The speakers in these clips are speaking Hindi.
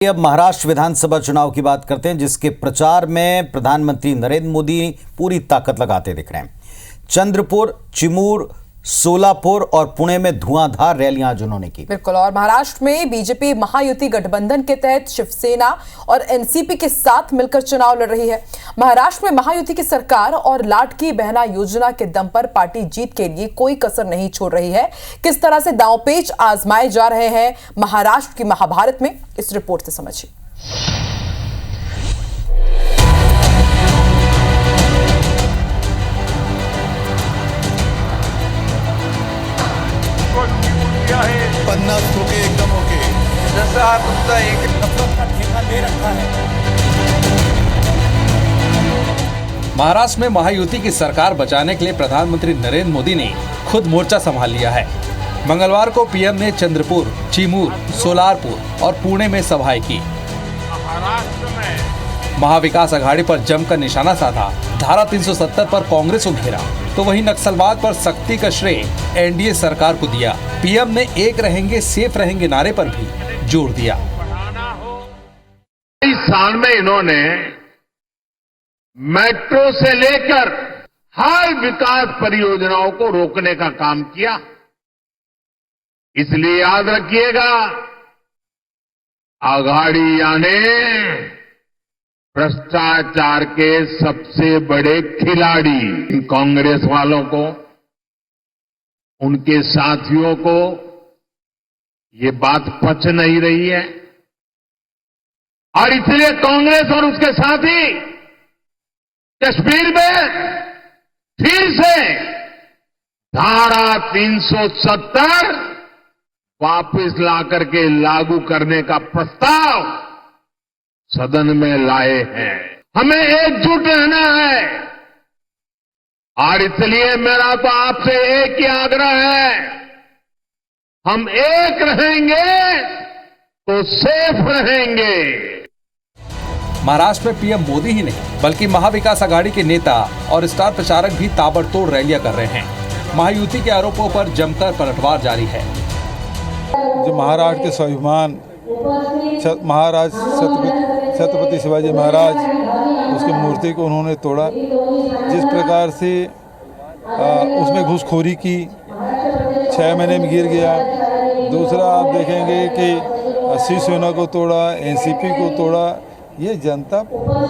अब महाराष्ट्र विधानसभा चुनाव की बात करते हैं, जिसके प्रचार में प्रधानमंत्री नरेंद्र मोदी पूरी ताकत लगाते दिख रहे हैं। चंद्रपुर, चिमूर, सोलापुर और पुणे में धुआंधार रैलियां आज उन्होंने की। बिल्कुल। और महाराष्ट्र में बीजेपी महायुति गठबंधन के तहत शिवसेना और एनसीपी के साथ मिलकर चुनाव लड़ रही है। महाराष्ट्र में महायुति की सरकार और लाडकी बहना योजना के दम पर पार्टी जीत के लिए कोई कसर नहीं छोड़ रही है। किस तरह से दांवपेच आजमाए जा रहे हैं महाराष्ट्र की महाभारत में, इस रिपोर्ट से समझिए। पन्नास ओके, एकदम ओके। जसं हा तुमचा एक नफरत का ठेका ले रखा है। महाराष्ट्र में महायुति की सरकार बचाने के लिए प्रधानमंत्री नरेंद्र मोदी ने खुद मोर्चा संभाल लिया है। मंगलवार को पीएम ने चंद्रपुर, चिमूर, सोलापुर और पुणे में सभाएं की। महाराष्ट्र में महाविकास आघाड़ी पर जमकर निशाना साधा। धारा 370 पर कांग्रेस को घेरा, तो वहीं नक्सलवाद पर सख्ती का श्रेय एनडीए सरकार को दिया। पीएम ने एक रहेंगे सेफ रहेंगे नारे पर भी जोर दिया। इस साल में इन्होंने मेट्रो से लेकर हर विकास परियोजनाओं को रोकने का काम किया। इसलिए याद रखिएगा, आघाड़ी यानी भ्रष्टाचार के सबसे बड़े खिलाड़ी। कांग्रेस वालों को, उनके साथियों को ये बात पच नहीं रही है और इसलिए कांग्रेस और उसके साथी कश्मीर में फिर से धारा 370 वापस लाकर के लागू करने का प्रस्ताव सदन में लाए हैं। हमें एकजुट रहना है और इसलिए मेरा तो आपसे एक ही आग्रह है, हम एक रहेंगे तो सेफ रहेंगे। महाराष्ट्र में पीएम मोदी ही नहीं बल्कि महाविकास आघाड़ी के नेता और स्टार प्रचारक भी ताबड़तोड़ रैलियां कर रहे हैं। महायुति के आरोपों पर जमकर पलटवार जारी है। जो महाराष्ट्र के स्वाभिमान महाराज छत्रपति शिवाजी महाराज, उसकी मूर्ति को उन्होंने तोड़ा। जिस प्रकार से उसमें घूसखोरी की, 6 महीने में गिर गया। दूसरा आप देखेंगे कि शिवसेना को तोड़ा, एनसीपी को तोड़ा। ये जनता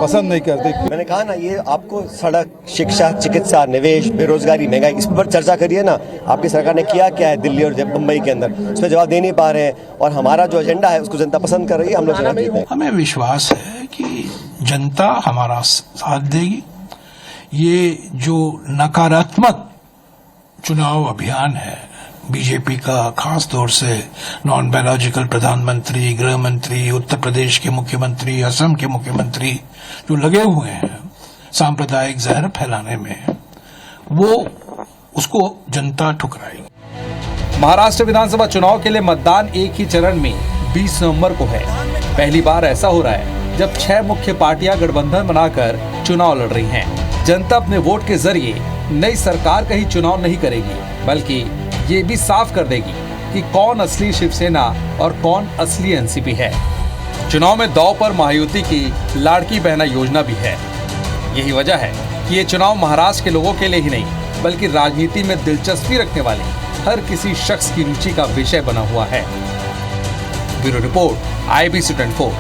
पसंद नहीं करती। मैंने कहा ना, ये आपको सड़क, शिक्षा, चिकित्सा, निवेश, बेरोजगारी, महंगाई, इस पर चर्चा करिए ना। आपकी सरकार ने किया क्या है दिल्ली और मुंबई के अंदर, उस पर जवाब दे नहीं पा रहे हैं। और हमारा जो एजेंडा है उसको जनता पसंद कर रही है। हम लोग चुनाव जीते हैं। हमें विश्वास है कि जनता हमारा साथ देगी। ये जो नकारात्मक चुनाव अभियान है बीजेपी का, खास तौर से नॉन बायोलॉजिकल प्रधानमंत्री, गृह मंत्री, उत्तर प्रदेश के मुख्यमंत्री, असम के मुख्यमंत्री जो लगे हुए हैं सांप्रदायिक जहर फैलाने में, वो उसको जनता ठुकराएगी। महाराष्ट्र विधानसभा चुनाव के लिए मतदान एक ही चरण में 20 नवंबर को है। पहली बार ऐसा हो रहा है जब 6 मुख्य पार्टियां गठबंधन बनाकर चुनाव लड़ रही हैं। जनता अपने वोट के जरिए नई सरकार का ही चुनाव नहीं करेगी, बल्कि ये भी साफ कर देगी कि कौन असली शिवसेना और कौन असली एनसीपी है। चुनाव में दांव पर महायुति की लाडकी बहना योजना भी है। यही वजह है कि ये चुनाव महाराष्ट्र के लोगों के लिए ही नहीं बल्कि राजनीति में दिलचस्पी रखने वाले हर किसी शख्स की रुचि का विषय बना हुआ है। Bureau report, IBC 24।